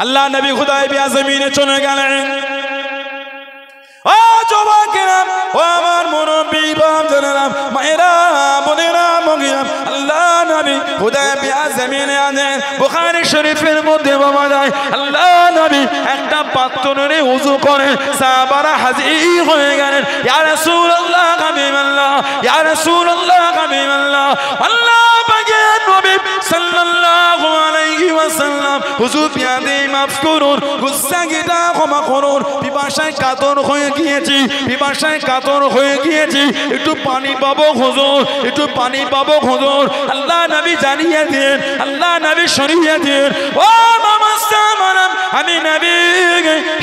আল্লাহ নবী হুদায়বিয়া জমিনে চলে গেলেন। ও যুবকেরা, ও আমার মুরব্বি বাপজানেরা, মায়েরা, বোনেরা, মগিরা, আল্লাহ নবী হুদায়বিয়া জমিনে আছেন। বুখারী শরীফের মধ্যে পাওয়া যায় আল্লাহ নবী একটা পাত্রে ওযু করেন, সাহাবারা হাজির হয়ে গেলেন। ইয়া রাসূলুল্লাহ, হাবিবাল্লাহ, ইয়া রাসূলুল্লাহ, হাবিবাল্লাহ, আল্লাহ পাকের নবী সাল্লাল্লাহু আলাইহি ওয়াসাল্লাম, হুজুর পিয়াদে মাফ করুন, গুনাহগারটা ক্ষমা করুন, পিপাসায় কাতর হয়ে গিয়েছি, পিপাসায় কাতর হয়ে গিয়েছি, একটু পানি পাবো হুজুর, একটু পানি পাবো হুজুর। আল্লাহ নবী জানিয়ে দেন, আল্লাহ নবী সরিয়ে দেন, ও মামাসামারাম, আমি নবী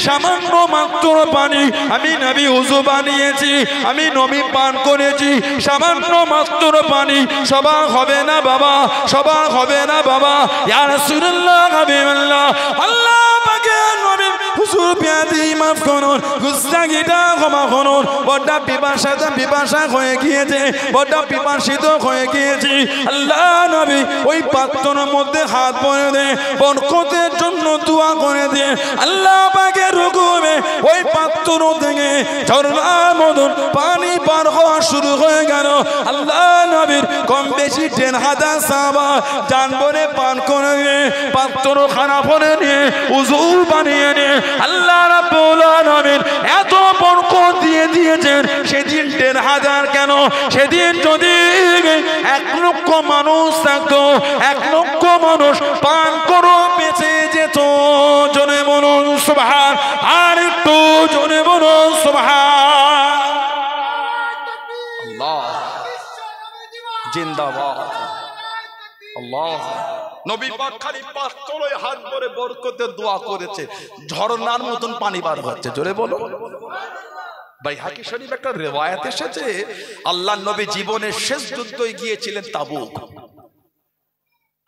সামান্য মাত্র পানি আমি নবী ওযু বানিয়েছি, আমি নবী পান করেছি সামান্য মাত্র পানি। সবাই হবে না বাবা, সবাই হবে না বাবা। ইয়া রাসূলুল্লাহ, হাবিবাল্লাহ, আল্লাহ পাকের নবী হুজুর পিয়াদি মাফ করুন, গুনাহগারটা ক্ষমা করুন। বড় পিপাসা হয়ে গিয়েছে, বড় পিপাসিত হয়ে গিয়েছি। আল্লাহ নবী ওই পাত্রের মধ্যে হাত ভরে দে, বরকতের জন্য দোয়া করে দে। আল্লাহ পাকের হুকুমে ওই পাত্র থেকে ঝরনার মতন পানি পার হওয়া শুরু হয়ে গেল। আল্লাহ নবীর কম বেশি 10,000 সাহাবা জানবরে পান করে নিয়ে পাত্র খানা ভরে নিয়ে ওযু বানিয়ে নিয়ে আল্লাহ রাব্বুল আলামিন এত বরকত দিয়ে দিয়েছেন। সেদিন 10,000 কেন, সেদিন যদি 1 লক্ষ মানুষ থাকতো, 1 লক্ষ মানুষ পান করে বেঁচে যেত। জোরে বলুন সুবহান, আর একটু জোরে বলুন সুবহান। আল্লাহ জিন্দাবাদ, আল্লাহ। নবী পাক খালি পাত্রে হাত ভরে বরকতের দোয়া করেছে, ঝরনার মতন পানি বার হচ্ছে। জোরে বলো। বাইহাকি শরীফ একটা রিওয়ায়াত এসেছে, আল্লাহর নবী জীবনের শেষ যুদ্ধে গিয়েছিলেন তাবুক।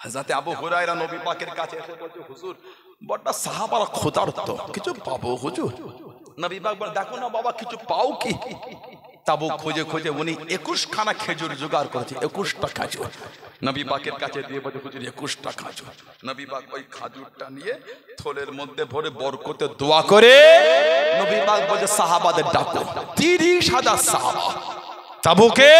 হযরত আবু হুরায়রা নবী পাকের কাছে এসে বলছে, হুজুর বড় সাহাবারা ক্ষুধার্ত, কিছু পাবো হুজুর? নবী পাক বলে, দেখো না বাবা, কিছু পাও কি? তাবুক খুঁজে খুঁজে উনি 21 খানা খেজুর জোগাড় করেছে, 21টা খেজুর নবী পাকের কাছে দিয়ে বলে, হুজুর 21টা খেজুর। নবী পাক ওই খেজুরটা নিয়ে থলের মধ্যে ভরে বরকতের দোয়া করে নবী পাক বলে, সাহাবাদের ডাকো। 30,000 সাহাবা তাবুকে,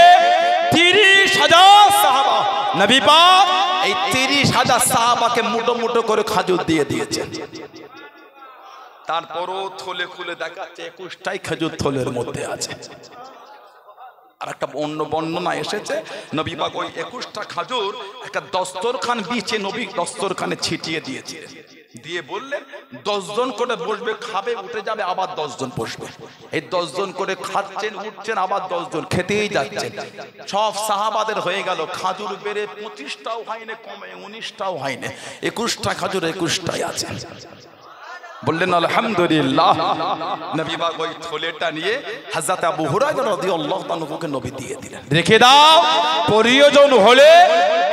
30,000 সাহাবা। নবী পাক এই 30,000 সাহাবাকে মুঠো মুঠো করে খেজুর দিয়ে দিয়েছেন। তারপরও থলে খুলে দেখাচ্ছে 21টাই খেজুর থলের মধ্যে আছে। আর একটা অন্য বর্ণনা এসেছে, নবী পাক ওই 21টা খেজুর একটা দস্তরখান বিছে নবী দস্তরখানে ছিটিয়ে দিয়েছিলেন, দিয়ে বললেন 10 জন করে বসবে, খাবে, উঠে যাবে, আবার 10 জন বসবে। এই 10 জন করে খাচ্ছেন, উঠছেন, আবার 10 জন খেতেই যাচ্ছেন। সব সাহাবাদের হয়ে গেল, খাজুর বেড়ে 25টাও হয়নি, কমে 19টাও হয়নি, 21টা খাজুর 21টাই আছে। বললেন আলহামদুলিল্লাহ। নবী পাক ওই থলেটা নিয়ে হযরত আবু হুরায়রা রাদিয়াল্লাহু তাআলাকে নবী দিয়ে দিলেন, রেখে দাও, প্রয়োজন হলে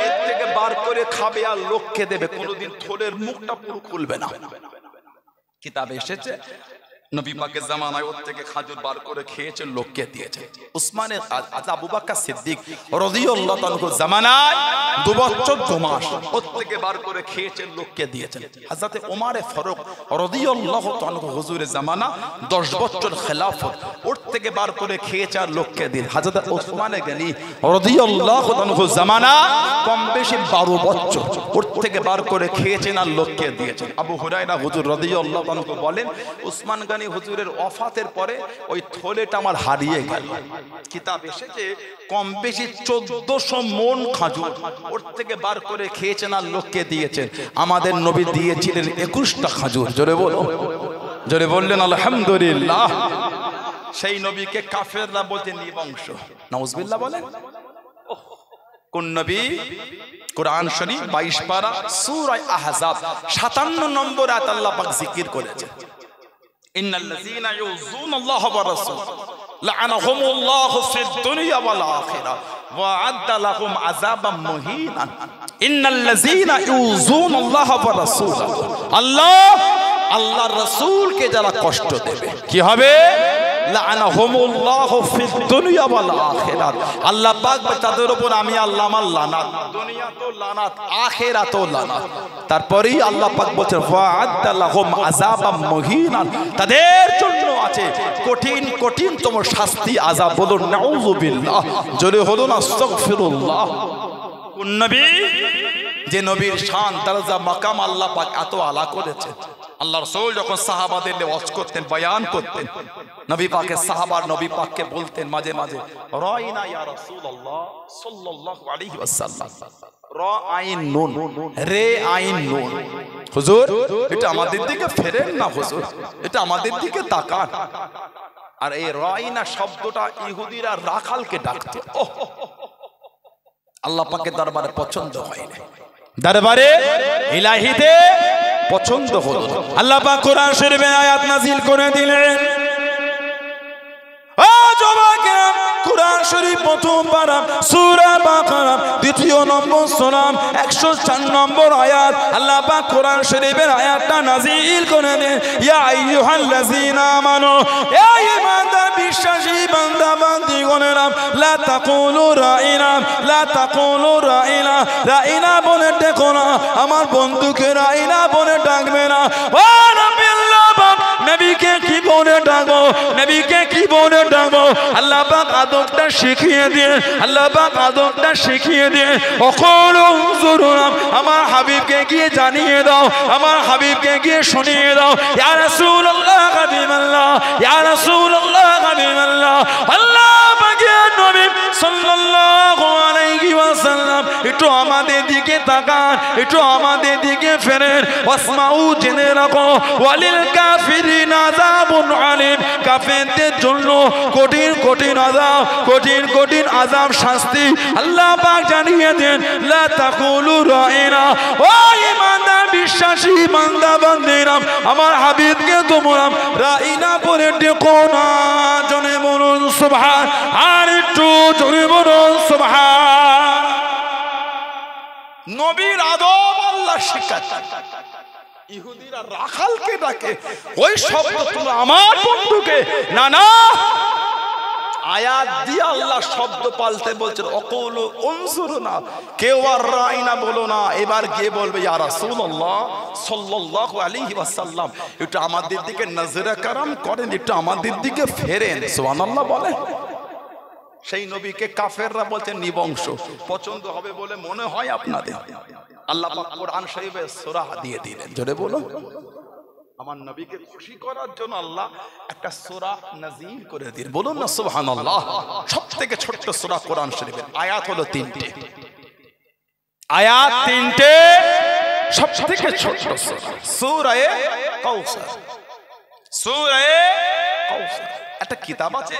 এর থেকে বার করে খাবে আর লোককে দেবে, কোনোদিন থলের মুখটা পুরো খুলবে না। কিতাবে এসেছে নবী পাকের জামানায় ওর থেকে খাজুর বার করে খেয়েছে, লোককে দিয়েছে। উসমানের আবু বকর সিদ্দিক রাদিয়াল্লাহু তাআলার জামানায় 2 বছর 2 মাস ওর থেকে বার করে খেয়েছে, লোককে দিয়েছেন। হযরত ওমর ফারুক রাদিয়াল্লাহু তাআলা হুজুরের জামানা 10 বছর খেলাফত, ওর থেকে বার করে খেয়েছে আর লোককে দিন। হযরত ওসমান গনি রাদিয়াল্লাহু তাআলার জামানা কম বেশি 12 বছর, ওর থেকে বার করে খেয়েছেন আর লোককে দিয়েছেন। আবু হুরায়রা হুজুর রাদিয়াল্লাহু তাআলা বলেন, উসমান হুজুরের ওয়াফাতের পরে ওই থলেটা আমার হারিয়ে গেল। কিতাব এসেছে কম বেশি 1400 মণ খাজুর ওর থেকে বার করে খেয়েছেন আর লোককে দিয়েছেন। আমাদের নবী দিয়েছিলেন 21টা খাজুর। জোরে বলো, জোরে বললেন আলহামদুলিল্লাহ। সেই নবীকে কাফেররা বলতে নিবংশ, নাউজুবিল্লাহ বলেন। কোন নবী? কোরআন শরীফ 22 পারা সূরা আহজাব 57 নম্বর আয়াত আল্লাহ পাক জিকির করেছেন, ইন্নাল্লাযীনা ইউযুনাল্লাহা ওয়া রাসূলাহু লা'আনাহুমুল্লাহু ফিদ দুনিয়া ওয়াল আখিরা ওয়া আ'আদ্দা লাহুম আযাবাম মুহিনান। ইন্নাল্লাযীনা ইউযুনাল্লাহা ওয়া রাসূলাহু, আল্লাহর রাসূলকে যারা কষ্ট দেবে কি হবে? লাআনাহুমুল্লাহু ফিদ দুনিয়া ওয়াল আখিরাত। আল্লাহ পাক তাদের উপর আমি আল্লাহ আমার লানাত, দুনিয়াতেও লানাত আখিরাতেও লানাত। তারপরেই আল্লাহ পাক বলেন ওয়া'আদ্দা লাহুম আযাবাম মুহিনান, তাদের জন্য আছে কঠিন কঠিনতম শাস্তি আযাব। বলুন নাউযুবিল্লাহ, জোরে বলুন আস্তাগফিরুল্লাহ। কোন নবী? যে নবীর শান দরজা মাকাম আল্লাহ পাক এত আলা করেছে। আল্লাহ রাসূল যখন সাহাবাদের ওয়াজ করতেন, বয়ান করতেন, নবী পাকের সাহাবা নবী পাককে বলতেন মাঝে মাঝে রাইনা ইয়া রাসূলুল্লাহ সাল্লাল্লাহু আলাইহি ওয়াসাল্লাম, রা আইন নুন, রে আইন নুন, হুজুর এটা আমাদের দিকে ফেরেন না, হুজুর এটা আমাদের দিকে তাকান। আর এই রাইনা শব্দটা ইহুদিরা রাখালকে ডাকতো। আল্লাহ পাকের দরবারে পছন্দ হয়নি, দরবারে ইলাহিতে পছন্দ হলো। আল্লাহ পাক কোরআন শরীফে আয়াত নাযিল করে দিলেন। ও যুবকেরা, কোরআন শরীফ প্রথম পারা সূরা বাকারা দ্বিতীয় নম্বর সূরা 104 নম্বর আয়াত আল্লাহ পাক কোরআন শরীফের আয়াতটা নাযিল করে দেন। ইয়া আইয়ুহাল্লাযীনা আমানু, হে ঈমানদার বিশ্বাসী বান্দা বান্দীগণেরা, লা তাকুলু রাইনা, লা তাকুলু রাইনা, রাইনা বলে ডেকো না, আমার বন্ধুকে রাইনা বলে ডাকবে না। ও নবিয়াল্লাহ পাক নবীকে কি বলে ডাকো, নবীকে কি বলে ডাকো? আল্লাহ পাক আদবটা শিখিয়ে দিয়ে, আল্লাহ পাক আদবটা শিখিয়ে দিয়ে ওকুলু উনজুরুনা, আমার হাবিবকে গিয়ে জানিয়ে দাও, আমার হাবিবকে গিয়ে শুনিয়ে দাও, ইয়া রাসূলুল্লাহ হাবিবাল্লাহ, ইয়া রাসূলুল্লাহ হাবিবাল্লাহ, আল্লাহ পাকের নবী সাল্লাল্লাহু আলাইহি ওয়াসাল্লাম একটু আমাদের দিকে তাকান, একটু আমাদের দিকে ফেরেন। ওয়াসমাউ, জেনে রাখো, ওয়ালিল কাফিরিনা আযাবুন আলীম, কাফেরদের জন্য কঠিন কঠিন আযাব, কঠিন কঠিন আযাব শাস্তি আল্লাহ পাক জানিয়ে দেন। লা তাকুলু রাইনা, ও ঈমানদার বিশ্বাসী বান্দা বান্দীরা, আমার হাবিবকে তোমরা রাইনা বলে ডেকো না। জনে বলুন সুবহান, আর একটু জোরে বলুন সুবহান। নবীর আদব আল্লাহ শিখাচ্ছেন। ইহুদিরা রাখালকে ডাকে, ওই শব্দ তুমি আমার বন্ধুকে না না, আয়াত দিয়ে আল্লাহ শব্দ পাল্টে বলছেন ওকুলু উনজুরুনা, কেউ আর রাইনা বলো না, এবার গিয়ে বলবে ইয়া রাসূলুল্লাহ সাল্লাল্লাহু আলাইহি ওয়াসাল্লাম একটু আমাদের দিকে নজরে কারাম করেন, একটু আমাদের দিকে ফেরেন। সুবহানাল্লাহ বলে। সেই নবীকে কাফেররা বলছে নিবংশ, পছন্দ হবে বলে মনে হয় আপনাদের? আল্লাহ পাক কোরআন শরীফে সূরা দিয়ে দিলেন, জোরে বলো। আমার নবীকে খুশি করার জন্য আল্লাহ একটা সূরা নাযিল করে দিলেন, বলুন না সুবহানাল্লাহ। সবথেকে ছোট্ট সূরা কোরআন শরীফের, আয়াত হলো 3টে, আয়াত 3টে, সবথেকে ছোট্ট সূরা, সূরা কাউসার, সূরা কাউসার। একটা কিতাব আছে,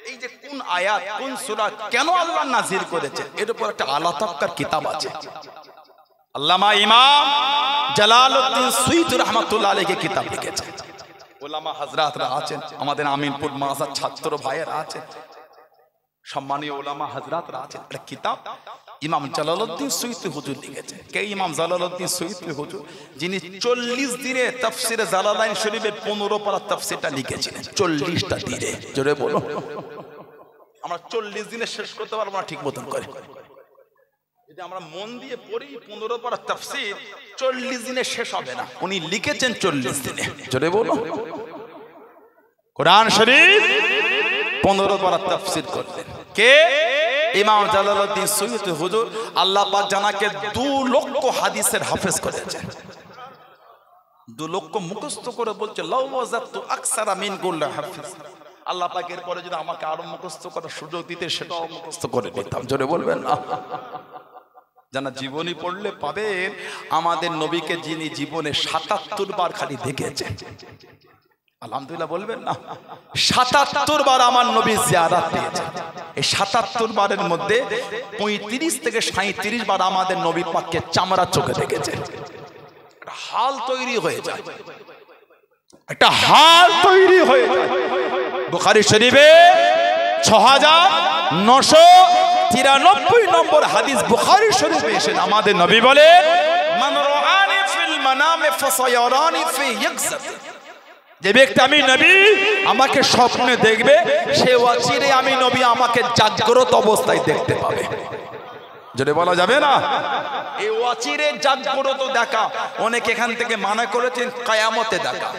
এই যে কোন আয়াত কোন সূরা কেন আল্লাহ নাযিল করেছে এর উপর একটা আলাতাক্কার কিতাব আছে। আল্লামা ইমাম জালালউদ্দিন সুয়ুতী রাহমাতুল্লাহ আলাইহি কিতাব লিখেছেন। ওলামা হযরতরা আছেন, আমাদের আমিনপুর মাদ্রাসার ছাত্র ভাইয়েরা আছেন, সম্মানীয় ওলামা হযরতরা আছেন। একটা কিতাব ইমাম জালালউদ্দিন সুয়ুতী হুজুর লিখেছেন। কে ইমাম জালালউদ্দিন সুয়ুতী হুজুর? যিনি 40 দিনে তাফসিরে জালালাইন শরীফের 15 পারা তাফসিরটা লিখেছিলেন। 40টা দিনে, জোরে বলো। আমরা 40 দিনে শেষ করতে পারবো না ঠিক মতন করে। যদি আমরা মন দিয়ে পড়ি 15 পারা তাফসীর 40 দিনে শেষ হবে না। উনি লিখেছেন 40 দিনে, জোরে বলো। কোরআন শরীফ 15 পারা তাফসীর করলেন কে? ইমাম জালালউদ্দিন সুয়ুতী হুজুর। আল্লাহ পাক জানাকে 2 লক্ষ হাদিসের হাফেজ করেছেন। 2 লক্ষ মুখস্থ করে বলছে লাউ ওয়াজাতু আকসারা মিন কুল্লি হাফিজ। আল্লাহ পাকের পরে যদি আমাকে আরো মুখস্থ করার সুযোগ দিতে সেটাও মুখস্থ করে নিতাম, জোরে বলবেন না? জানা জীবনী পড়লে পাবেন আমাদের নবীকে যিনি জীবনে ৭৭ বার খালি দেখেছেন। আলহামদুলিল্লাহ বলবেন না? ৭৭ বার আমার নবী জিয়ারত পেয়েছেন। এই ৭৭ বারের মধ্যে ৩৫ থেকে ৩৭ বার আমাদের নবী পাককে চামড়া চোখে দেখেছেন। একটা হাল তৈরি হয়ে যায়, একটা হাল তৈরি হয়ে যায়। বুখারী শরীফে ৬৯৯৩ নম্বর হাদিস বুখারী শরীফে এসে আমাদের নবী বলেন মান রাআনি ফিল মানামে ফাসায়ারানি ফি ইয়াকযাত। যে ব্যক্তি আমি নবী আমাকে স্বপ্নে দেখবে, সে অচিরে আমি নবী আমাকে জাগ্রত অবস্থায় দেখতে পাবে। যদি বলা যাবে না, এই অচিরে জাগ্রত দেখা অনেক এখান থেকে মানা করেছেন কিয়ামতে দেখা,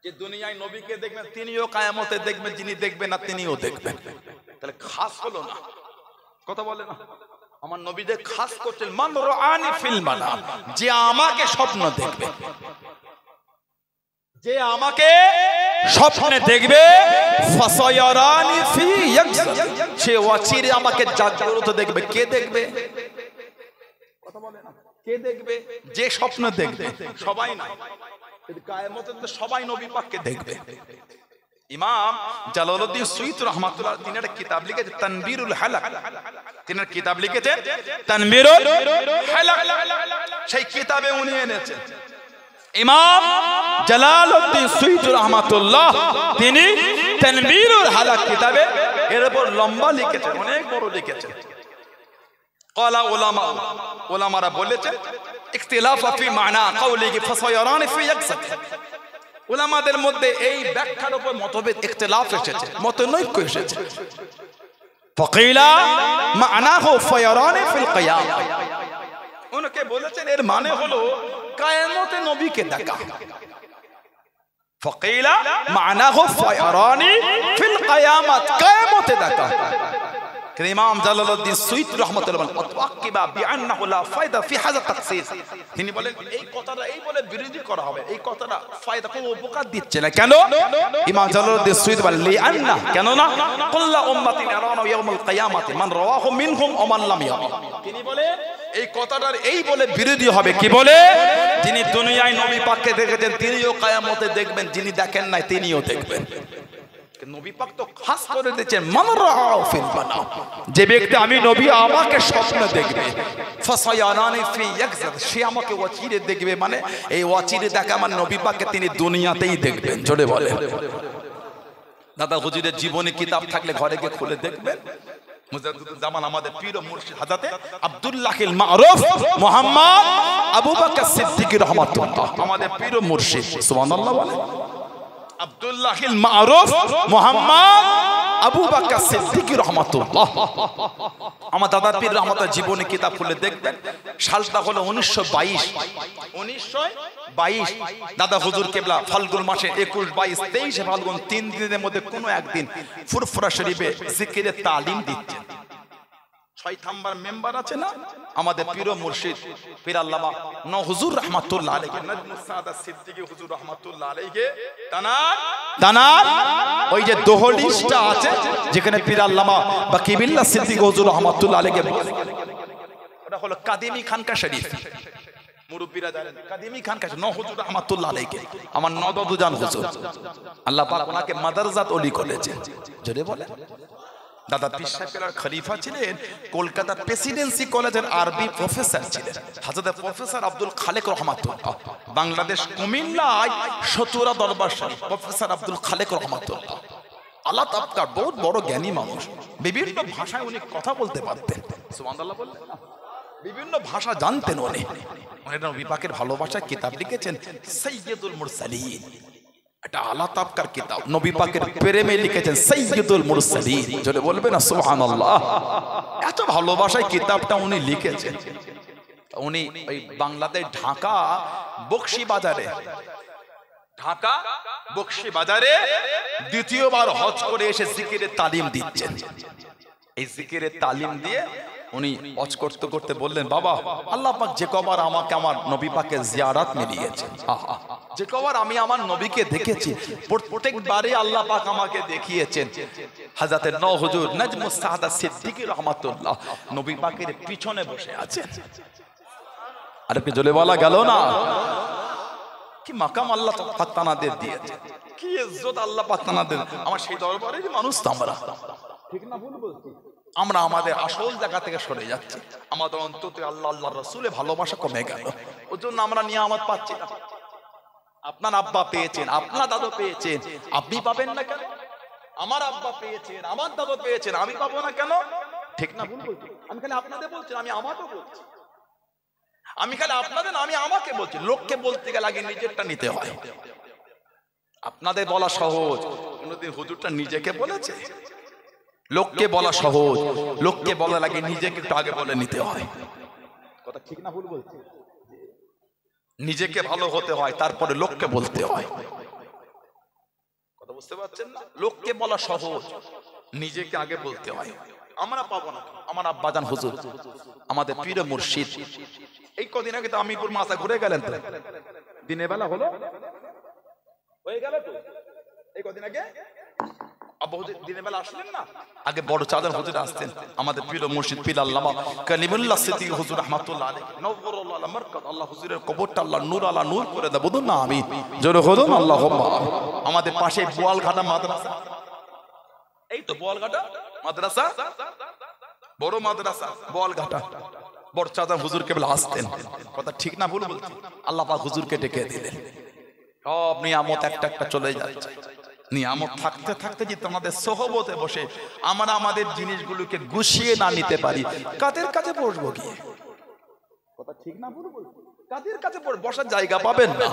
যে দুনিয়ায় নবীকে দেখবেন তিনিও কিয়ামতে দেখবেন, যিনি দেখবেন না তিনিও দেখবেন। তাহলে খাস হলো না, কথা বলে না, আমার নবীদের খাস করছেন মান রাআনি ফিল মানাম, যে আমাকে স্বপ্ন দেখবে, যে আমাকে স্বপ্নে দেখবে, ফাসায়ারানি ফি ইয়াকযাব, সে অচিরে আমাকে জাগ্রত দেখবে। কে দেখবে? কথা বলে না, কে দেখবে? যে স্বপ্ন দেখবে, সবাই না, কিন্তু কিয়ামতে তো সবাই নবী পাককে দেখবে। ইমাম জালালউদ্দিন সুয়ুতী রাহমাতুল্লাহ তিনি একটা কিতাব লিখেছেন তানবীরুল হালাক, তিনি একটা কিতাব লিখেছেন তানবীরুল হালাক, সেই কিতাবে উনি এনেছেন ইমাম জালালউদ্দিন সুয়ুতী রাহমাতুল্লাহ তিনি তানবীরুল হালাক কিতাবে এর উপর লম্বা লিখেছেন, অনেক বড় লিখেছেন। ক্বালা উলামা, উলামারা বলেছেন ইখতিলাফ ফি মানা কওলিহি ফাসায়ারানি ফি ইয়াকযাব, উলামাদের মধ্যে এই ব্যাখ্যার উপর মতভেদ ইখতিলাফ এসেছে, মতনৈক্য এসেছে। ফাকিলা মানাহু ফায়ারানি ফিল কিয়ামা, উনকে বলেছেন এর মানে হলো কিয়ামতে নবীকে দেখা। ফাকিলা মানাহু ফায়ারানি ফিল কিয়ামাত, কিয়ামতে দেখা। ইমাম জালালউদ্দিন সুয়ুতী রাহমাতুল্লাহ মুতাওয়াক্কিবা বিআন্নাহু লা ফায়দা ফি হাযা তাখসিস, তিনি বলেন এই কথাটা এই বলে বিরোধী করা হবে, এই কথাটা ফায়দা কোনো উপকার দিচ্ছে না। কেন? ইমাম জালালউদ্দিন সুয়ুতী বলেন লিআন্না, কেন না, কুল্লু উম্মাতিন ইয়ারানা ইয়াউমুল কিয়ামাতি মান রাওয়াহু মিনহুম ওয়া মান লাম ইয়ারা, তিনি বলেন এই কথাটার এই বলে বিরোধী হবে, কি বলে, যিনি দুনিয়ায় নবী পাককে দেখেছেন তিনিও কিয়ামতে দেখবেন, যিনি দেখেন নাই তিনিও দেখবেন। নবী পাক তো খাস করে দিয়েছেন মান রাআহু ফিল মানাম, যে ব্যক্তি আমি নবী আমাকে স্বপ্নে দেখবে, ফাসায়ারানি ফি ইয়াকযাব, সে আমাকে অচিরে দেখবে, মানে এই অচিরে দেখা মানে নবী পাককে তিনি দুনিয়াতেই দেখবেন। জোরে বলে। দাদা হুজুরের জীবনী কিতাব থাকলে ঘরে গিয়ে খুলে দেখবেন। মুজাদ্দিদুজ্জামান আমাদের পীর ও মুর্শিদ হযরত আব্দুল্লাহিল মারুফ মুহাম্মদ আবু বকর সিদ্দিকী রাহমাতুল্লাহ, আমাদের পীর ও মুর্শিদ, সুবহানাল্লাহ বলে, আব্দুল্লাহিল মারুফ মুহাম্মদ আবু বকর সিদ্দিকী রাহমাতুল্লাহ, আমার দাদা পীর রাহমাতুল্লাহ জীবনী কিতাব খুলে দেখবেন। সালটা হলো 1922, 1922 দাদা হুজুর কেবলা ফাল্গুন মাসে 21, 22, 23 ফাল্গুন 3 দিনের মধ্যে কোনো একদিন ফুরফুরা শরীফে জিকিরের তালিম দিচ্ছেন। 6 নাম্বার মেম্বার আছে না আমাদের পীর ও মুর্শিদ পীর আল্লামা ন হুজুর রাহমাতুল্লাহ আলাইহি, নাজমুস সাদাত সিদ্দিকী হুজুর রাহমাতুল্লাহ আলাইহি, তানার ওই যে দোহলিশটা আছে যেখানে পীর আল্লামা বা কিবিল্লাহ সিদ্দিকী হুজুর রাহমাতুল্লাহ আলাইহি, ওটা হলো কাদিমি খানকা শরীফ, মুরব্বিরা জানেন কাদিমি খানকা ন হুজুর রাহমাতুল্লাহ আলাইহি, আমার নদদুজান হুজুর, আল্লাহ পাক ওনাকে মাদারজাত ওলি করেছেন। যদি বলে দাদা পীর সাহেবের খলিফা ছিলেন, কলকাতা প্রেসিডেন্সি কলেজের আরবি প্রফেসর ছিলেন হযরত প্রফেসর আব্দুল খালেক রহমাতুল্লাহ, বাংলাদেশ কুমিল্লায় সতুরা দরবার শরীফ প্রফেসর আব্দুল খালেক রহমাতুল্লাহ, আল্লাহ তাবকার বহুত বড় জ্ঞানী মানুষ, বিভিন্ন ভাষায় উনি কথা বলতে পারতেন, সুবহানাল্লাহ বললেন, বিভিন্ন ভাষা জানতেন উনি। উনি নবী পাকের ভালোবাসায় কিতাব লিখেছেন সাইয়্যিদুল মুরসালিন, এটা আল্লাহ তাবকার কিতাব, নবী পাকের প্রেমে লিখেছেন সাইয়্যিদুল মুরসালিন, যদি বলবে না সুবহানাল্লাহ, এত ভালোবাসায় কিতাবটা উনি লিখেছেন। উনি ওই বাংলাদেশ ঢাকা বকশী বাজারে দ্বিতীয়বার হজ করে এসে জিকিরের তালিম দিচ্ছেন। এই জিকিরের তালিম দিয়ে উনি হজ করতে করতে বললেন, বাবা আল্লাহ পাক যে কবার আমাকে আমার নবী পাকের জিয়ারত মিলিয়েছে, যে কবার আমি আমার নবীকে দেখেছি, প্রত্যেকবারই আল্লাহ পাক আমাকে দেখিয়েছেন হযরত নও হুজুর নাজমুস সাদাত সিদ্দিকী রাহমাতুল্লাহ নবী পাকের পিছনে বসে আছেন। আর কি জলে বলা গেল না, কি মাকাম আল্লাহ পাক তানাদের দিয়েছে, কি ইজ্জত আল্লাহ পাক তানাদের। আমার সেই দরবারের মানুষ তো আমরা, ঠিক না ভুল বলছি? আমরা আমাদের আসল জায়গা থেকে সরে যাচ্ছি, আমাদের অন্তত আল্লাহ আল্লাহর রাসূলের ভালোবাসা কমে গেল, ওর জন্য আমরা নিয়ামত পাচ্ছি না। আপনার আব্বা পেয়েছেন, আপনার দাদু পেয়েছেন, আপনি পাবেন না কেন? আমার আব্বা পেয়েছেন, আমার দাদু পেয়েছেন, আমি পাবো না কেন? ঠিক না ভুল বলছি? আমি খালি আপনাদের বলছি, আমি আমাকে বলছি, আমি খালি আপনাদের, আমি আমাকে বলছি। লোককে বলতে গেলে আগে নিজেরটা নিতে হয়। আপনাদের বলা সহজ, কোনদিন হুজুরটা নিজেকে বলেছে? লোককে বলা সহজ, লোককে বলা লাগে নিজেকে একটু আগে বলে নিতে হয়। কথা ঠিক না ভুল বলছি? নিজেকে ভালো হতে হয়, তারপরে লোককে বলতে হয়। কথা বুঝতে পারছেন না? লোককে বলা সহজ, নিজেকে আগে বলতে হয়। আমরা পাবো না। আমার আব্বাজান হুজুর, আমাদের পীর মুর্শিদ, এই কদিন আগে তো আমিরপুর মাথা ঘুরে গেলেন। তো দিনের বেলা হলো, হয়ে গেল তো এই কদিন আগে আব্বা হুজুর দিনের বেলা আসলেন না? আগে বড় চাঁদের হুজুর আসতেন, আমাদের পীর মুর্শিদ পীর আল্লামা কালিমুল্লাহ সিদ্দিকী হুজুর রাহমাতুল্লাহ আলাইহি, নওয়ারুল্লাহ আলা মারকাত, আল্লাহ হুজুরের কবরটা আল্লাহ নূর আলা নূর করে দেব। বলুন না আমিন, জোরে বলুন আল্লাহুম্মা। আমাদের পাশে বোয়ালঘাটা মাদ্রাসা, এই তো বোয়ালঘাটা মাদ্রাসা, বড় মাদ্রাসা বোয়ালঘাটা, বড় চাঁদের হুজুর কেবল আসতেন। কথা ঠিক না ভুল বলছি? আল্লাহ পাক হুজুরকে ডেকে দিলেন। সব নিয়ামত একটা একটা চলে যাচ্ছে। নিয়ামত থাকতে থাকতে যদি আমাদের সোহবতে বসে আমরা আমাদের জিনিসগুলোকে গুছিয়ে না নিতে পারি, কাদের কাছে বসবো গিয়ে? কথা ঠিক না ভুল বলছি? কাদের কাছে বসার জায়গা পাবেন না।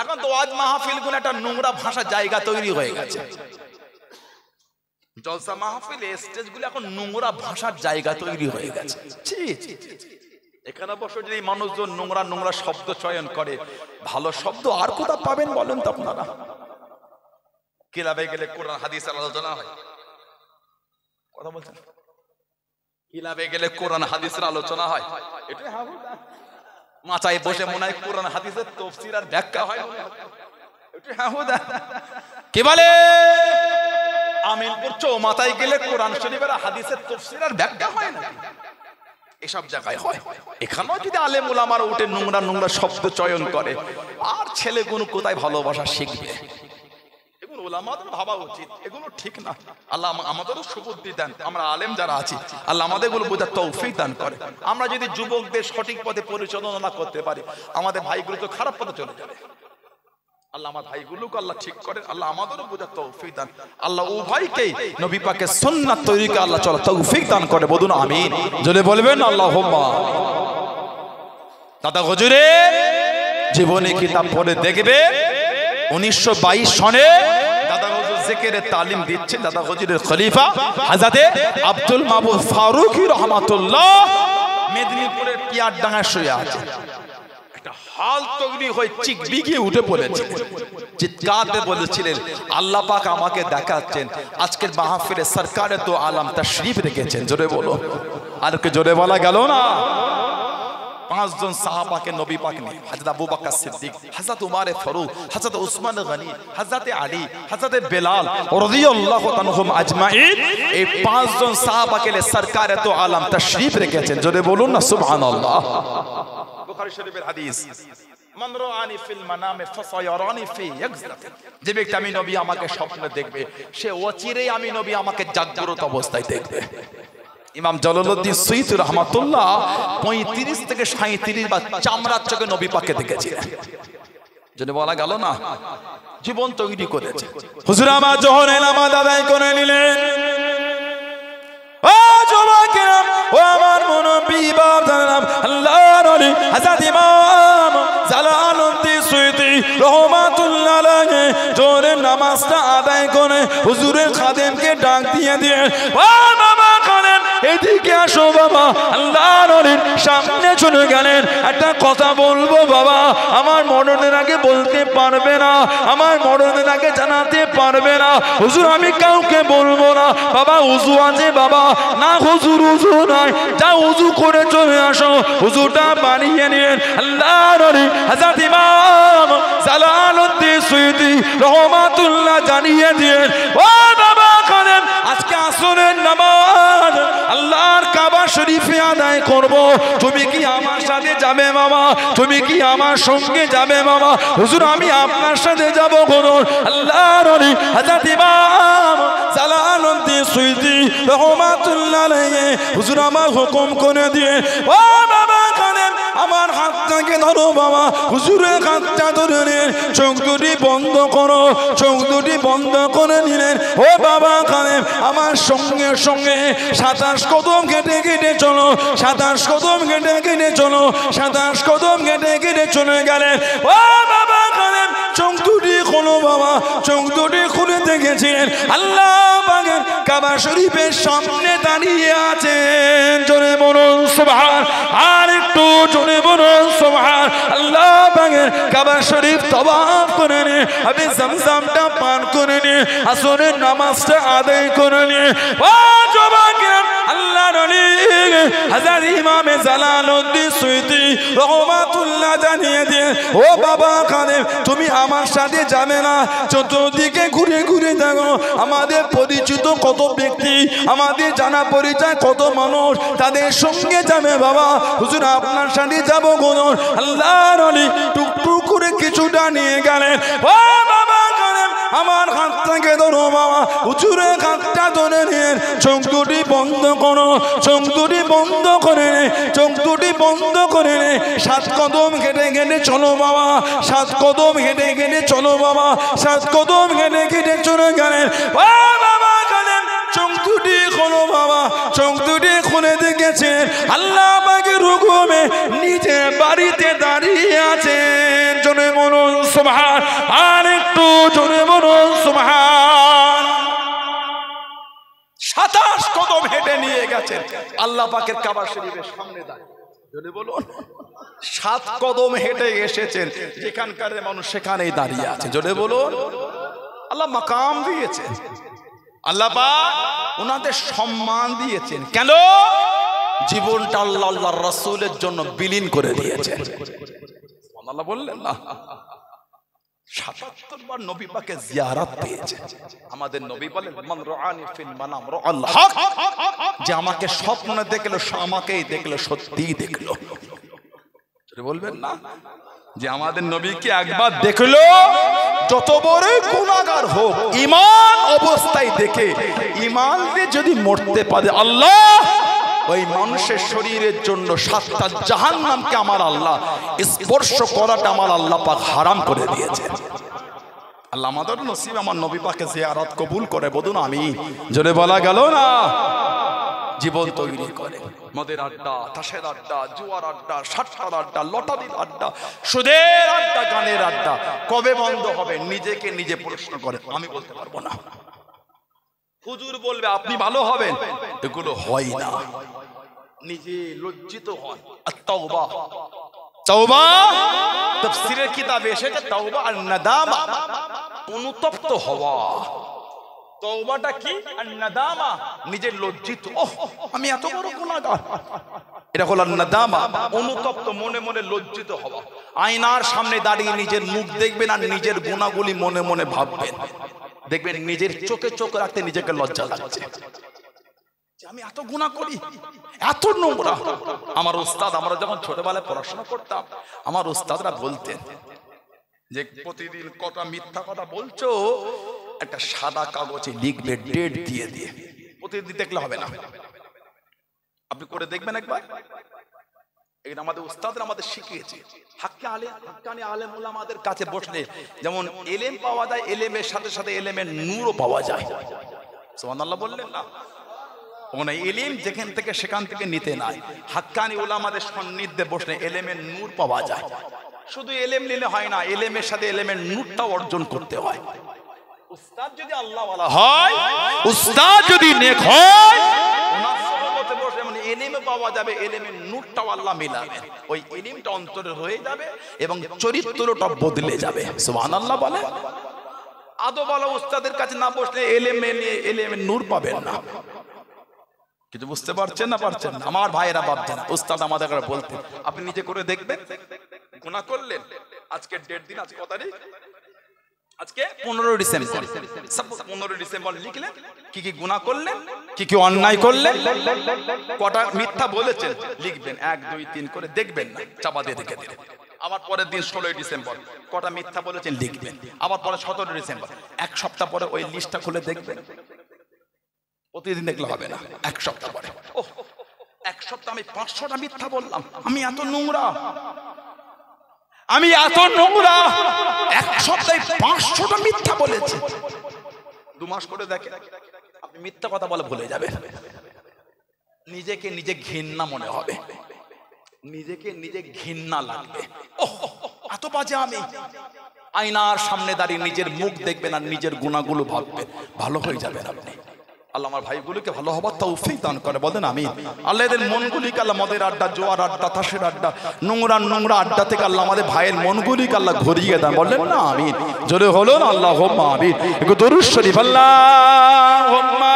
এখন তো আজ মাহফিলগুলো একটা নোংরা ভাষা জায়গা তৈরি হয়ে গেছে। জলসা মাহফিল স্টেজগুলো এখন নোংরা ভাষার জায়গা তৈরি হয়ে গেছে। এখানে বসে যদি মানুষজন নোংরা নোংরা শব্দ চয়ন করে, ভালো শব্দ আর কোথাও পাবেন বলেন তো আপনারা? ক্লাবে গেলে কোরআন হাদিসের আলোচনা হয়। কথা বলছেন? ক্লাবে গেলে কোরআন হাদিসের আলোচনা হয়। এটা মাচায় বসে মনে হয় কোরআন হাদিসের তাফসীর আর ব্যাখ্যা হয়। কি বলে? আমিনপুর চৌমাথায় গেলে কোরআন শরীফের হাদিসের তাফসীর আর ব্যাখ্যা হয় না? এসব জায়গায় হয়। এখানেও যদি আলেম ওলামারা উঠে নোংরা নোংরা শব্দ চয়ন করে, আর ছেলেগুলো কোথায় ভালোবাসা শিখবে? এগুলো ওলামাদের ভাবা উচিত, এগুলো ঠিক না। আল্লাহ আমাদেরও সুবুদ্ধি দেন, আমরা আলেম যারা আছি আল্লাহ আমাদের এগুলো বোঝার তৌফিক দান করে। আমরা যদি যুবকদের সঠিক পথে পরিচালনা না করতে পারি, আমাদের ভাইগুলো তো খারাপ পথে চলে যাবে। আল্লাহ আমার ভাইগুলোকে আল্লাহ ঠিক করেন, আল্লাহ আমাদেরও বোঝার তৌফিক দান। আল্লাহ উভয়কেই নবী পাকের সুন্নাত তরিকা আল্লাহ চলার তৌফিক দান করে। বলুন আমিন, জোরে বলবেন আল্লাহুম্মা। দাদা হুজুরের জীবনী কিতাব পড়ে দেখবে 1922 সনে দাদা হুজুর জিকিরের তালিম দিচ্ছেন। দাদা হুজুরের খলিফা হযরতে আব্দুল মাবুদ ফারুকী রাহমাতুল্লাহ মেদিনীপুরের পিয়ারডাঙ্গায় শুয়ে আছে। হাল তৈরি হয়ে চিকবিগিয়ে উঠে পড়েছে, চিৎকারে বলেছিলেন, আল্লাহ পাক আমাকে দেখাচ্ছেন আজকের মাহফিলে সরকারে তো আলম তাশরীফ রেখেছেন। জোরে বলো, আর কে জোরে বলা গেল না? 5 জন সাহাবাকে নবী পাক নিয়ে, হযরত আবু বকর সিদ্দিক, হযরত উমর ফারুক, হযরত উসমান গনি, হযরত আলী, হযরত বেলাল রাদিয়াল্লাহু তাআলাহুম আজমাইন, এই 5 জন সাহাবাকে নিয়ে সরকারে তো আলম তাশরীফ রেখেছেন। জোরে বলুন না সুবহানাল্লাহ। বুখারী শরীফের হাদিস, মান রাআনি ফিল মানামে ফাসায়ারানি ফি ইয়াকযাতি, যে ব্যক্তি আমি নবী আমাকে স্বপ্নে দেখবে, সে অচিরেই আমি নবী আমাকে জাগ্রত অবস্থায় দেখবে। ইমাম জালালউদ্দিন সুয়ুতী রাহমাতুল্লাহ 35 থেকে 37 বার চামড়ার চোখে নবী পাককে দেখেছিলেন। যদি বলা গেল না, জীবন তৈরি করেছে। হুজুর আমার জোহরের নামাজ আদায় করে নিলেন। ও যুবকেরা, ও আমার মুনব্বি বাপদাদা, আল্লাহর ওলি হযরত ইমাম জালালউদ্দিন সুয়ুতী রাহমাতুল্লাহ আলাইহি জোহরের নামাজটা আদায় করে হুজুরের খাদেমকে ডাক দিয়ে ও বাবা খাদেম, এদিকে আসো বাবা। আল্লাহর ওলির সামনে চলে গেলেন। একটা কথা বলবো বাবা, আমার মরণের আগে বলতে পারবে না, আমার মরণের আগে জানাতে পারবে না। হুজুর আমি কাউকে বলবো না। বাবা উযু আছে বাবা? না হুজুর উযু নাই। যা উযু করে চলে আসো। হুজুরটা বানিয়ে নিন। আল্লাহর ওলি হযরত ইমাম জালালউদ্দিন সুয়ুতী রাহমাতুল্লাহ জানিয়ে দিলেন, ও বাবা খাদেম, আজকে আসরের নামাজ আল্লাহর কাবা শরীফে আদায় করব, তুমি কি আমার সাথে যাবে বাবা? তুমি কি আমার সঙ্গে যাবে বাবা? হুজুর আমি আপনার সাথে যাব। বলুন আল্লাহর ওলি হযরত ইমাম জালালউদ্দিন সুয়ুতী রাহমাতুল্লাহ আলাইহি হুজুর আমার হুকুম করে দিয়ে, ও বাবা খাদেম আমার হাতটাকে ধরো বাবা। হুজুরের হাতটা ধরে নিন, চোখ দুটি বন্ধ করো। চোখ দুটি বন্ধ করে নিলেন। ও বাবা খাদেম আমার সঙ্গে সঙ্গে 27 কদম কেটে কেটে চলো, 27 কদম কেটে কেটে চলো, 27 কদম কেটে কেটে চলে গেলেন। ও বাবা খাদেম চোখ দুটি খোলো বাবা। চোখ দুটি খুলে দেখেছেন আল্লাহ পাকের কাবা শরীফের সামনে দাঁড়িয়ে আছেন। জোরে বলুন সুবহান, আর একটু জোরে বলুন সুবহান। আল্লাহ পাকের কাবা শরীফ তওয়াফ করে নে, আপনি জমজমটা পান করে নে, আসরের নামাজটা আদায় করে নে। ও যুবকেরা, আল্লাহর ওলি হযরত ইমাম জালালউদ্দিন সুয়ুতী রহমাতুল্লাহ জানিয়ে দিয়ে, ও বাবা কাদের, তুমি আমার সাথে যাবে না? চতুর্দিকে ঘুরে ঘুরে দেখো আমাদের পরিচিত কত ব্যক্তি, আমাদের জানা পরিচয় কত মানুষ, তাদের সঙ্গে যাবে বাবা। হুজুর আপনার সাথে যাবো কোন? আল্লাহর ওলি টুকটুক করে কিছুটা নিয়ে গেলেন। ও বাবা কাদের, আমার হাত থেকে ধরো বাবা, হুজুরে হাতটা ধরে নিয়ে চোখ দুটি বন্ধ করো, চোখ দুটি বন্ধ করে নে, চোখ দুটি বন্ধ করে নে। 7 কদম হেঁটে হেঁটে চলো বাবা, 7 কদম হেঁটে হেঁটে চলো বাবা, 7 কদম হেঁটে হেঁটে চলে গেলেন। ও বাবা কাদের, চোখ দুটি খোলো বাবা, চোখ দুটি খুলে দেখেছেন আল্লাহ পাকের হুকুমে নিজে বাড়িতে দাঁড়িয়ে আছেন। জোরে বলুন সুবহান, আর একটু জোরে বলুন সুবহান। 27 কদম হেঁটে নিয়ে গেছেন আল্লাহ পাকের কাবা শরীফের সামনে দাঁড়িয়ে। জোরে বলুন, 7 কদম হেঁটে এসেছেন, যেখানকার মানুষ সেখানেই দাঁড়িয়ে আছে। জোরে বলুন, আল্লাহ মাকাম দিয়েছেন, আল্লাহ পাক ওনাদের সম্মান দিয়েছেন। কেন? জীবনটা আল্লাহ আল্লাহর রাসূলের জন্য বিলীন করে দিয়েছেন। আল্লাহ বললেন না, ৭৭ বার নবী পাকের জিয়ারত পেয়েছে। আমাদের নবী বলেন, মান রাআনি ফিল মানাম রাআল হক, যে আমাকে স্বপ্নে দেখলো আমাকেই দেখলো, সত্যিই দেখলো। বলবেন না যে আমাদের নবীকে একবার দেখলো, যত বড় গুনাহগার হোক ঈমান অবস্থায় দেখে ঈমান দিয়ে যদি মরতে পারে, আল্লাহ ওই মানুষের শরীরের জন্য 7টা জাহান্নামকে আমার আল্লাহ স্পর্শ করাটা আমার আল্লাহ পাক হারাম করে দিয়েছে। আল্লাহ আমাদের নসিব আমার নবী পাকের জিয়ারত কবুল করে, বলুন আমিন। জোরে বলা গেল না? জীবন তৈরি করে মদের আড্ডা, তাসের আড্ডা, জুয়ার আড্ডা, সাট্টার আড্ডা, লটারির আড্ডা, সুদের আড্ডা, গানের আড্ডা কবে বন্ধ হবে? নিজেকে নিজে প্রশ্ন করে, আমি বলতে পারবো না। হুজুর বলবে আপনি ভালো হবেন, এগুলো হয় না। নিজে লজ্জিত হন। আর তাওবা, তাওবা তাফসীরের কিতাবে এসেছে তাওবা আর নাদামা, অনুতপ্ত হওয়া। তওবাটা কি? আর নাদামা, নিজে লজ্জিত, ওহ আমি এত বড় গুনাহগার, এটা হলো নাদামা, অনুতপ্ত, মনে মনে লজ্জিত হওয়া। আয়নার সামনে দাঁড়িয়ে নিজের মুখ দেখবেন আর নিজের গুনাহগুলি মনে মনে ভাববেন, দেখবেন নিজের চোখে চোখ রাখতে নিজেকে লজ্জা লাগছে, আমি এত গুনাহ করি, এত নোংরা। আমার উস্তাদ, আমরা যখন ছোটবেলায় পড়াশোনা করতাম, আমার উস্তাদরা বলতেন যে প্রতিদিন কটা মিথ্যা কথা বলছো একটা সাদা কাগজে লিখবে, ডেট দিয়ে দিয়ে। প্রতিদিন দেখলে হবে না, আপনি করে দেখবেন একবার। এটা আমাদের উস্তাদরা আমাদের শিখিয়েছে। হাক্কানি আলেম ওলামাদের কাছে বসলে যেমন এলেম পাওয়া যায়, এলেমের সাথে সাথে এলেমের নূরও পাওয়া যায়। সুবহানাল্লাহ বললেন না? ওনা এলিম যেখান থেকে সেখান থেকে নিতে নাই, হাক্কানি ওলামাদের সান্নিধ্যে বসলে এলেমের নূর পাওয়া যায়। শুধু এলেম নিলে হয় না, এলেমের সাথে এলেমের নূরটাও অর্জন করতে হয়। উস্তাদ যদি আল্লাহ ওয়ালা হয়, উস্তাদ যদি নেক হয়, ওনার সুহবতে বসে মানে এলেমে পাওয়া যাবে, এলেমের নূরটাও আল্লাহ মিলাবেন, ওই এলিমটা অন্তরে হয়ে যাবে এবং চরিত্রটা বদলে যাবে। সুবহানাল্লাহ বলে। আদব ওয়ালা উস্তাদের কাছে না বসলে এলেমের নূর পাবেন না। কিছু বুঝতে পারছেন না? পারছেন না? আমার ভাইয়েরা ভাবছেন, উস্তাদ আমাদের বলতেন আপনি নিজে করে দেখবেন। গুনাহ করলেন, আজকে ডেট দিন, আজকে কত তারিখ? আজকে 15 ডিসেম্বর। 15 ডিসেম্বর লিখলেন কি কি গুনাহ করলেন, কি কি অন্যায় করলেন, কটা মিথ্যা বলেছেন লিখবেন, 1 2 3 করে দেখবেন না, চাপা দিয়ে রেখে দিলেন। আবার পরের দিন 16 ডিসেম্বর কটা মিথ্যা বলেছেন লিখবেন, আবার পরে 17 ডিসেম্বর, 1 সপ্তাহ পরে ওই লিস্টটা খুলে দেখবেন। প্রতিদিন দেখলে হবে না, 1 সপ্তাহ পরে, ওহ 1 সপ্তাহ আমি 500টা মিথ্যা বললাম, আমি এত নোংরা, আমি এত নোংরা, 1 সপ্তাহে 500টা মিথ্যা বলেছি। 2 মাস করে দেখেন, আপনি মিথ্যা কথা বলে ভুলে যাবেন। নিজেকে নিজে ঘৃণা মনে হবে, নিজেকে নিজে ঘৃণা লাগবে, ওহ এত বাজে আমি, আয়নার সামনে দাঁড়িয়ে নিজের মুখ দেখবেন আর নিজের গুণাগুলো ভাববেন, ভালো হয়ে যাবেন আপনি। আল্লাহ আমার ভাইগুলোকে ভালো হবার তৌফিক দান করে, বলেন আমিন। আল্লাহ এদের মনগুলিকে আল্লাহ মদের আড্ডা, জোয়ার আড্ডা, তাসের আড্ডা, নোংরা আড্ডা থেকে আল্লাহ আমাদের ভাইয়ের মনগুলিকে আল্লাহ ঘুরিয়ে দেন, বললেন না আমিন। জোরে হলো না আল্লাহুম্মা আমিন। একটু দরুদ শরীফ আল্লাহুম্মা।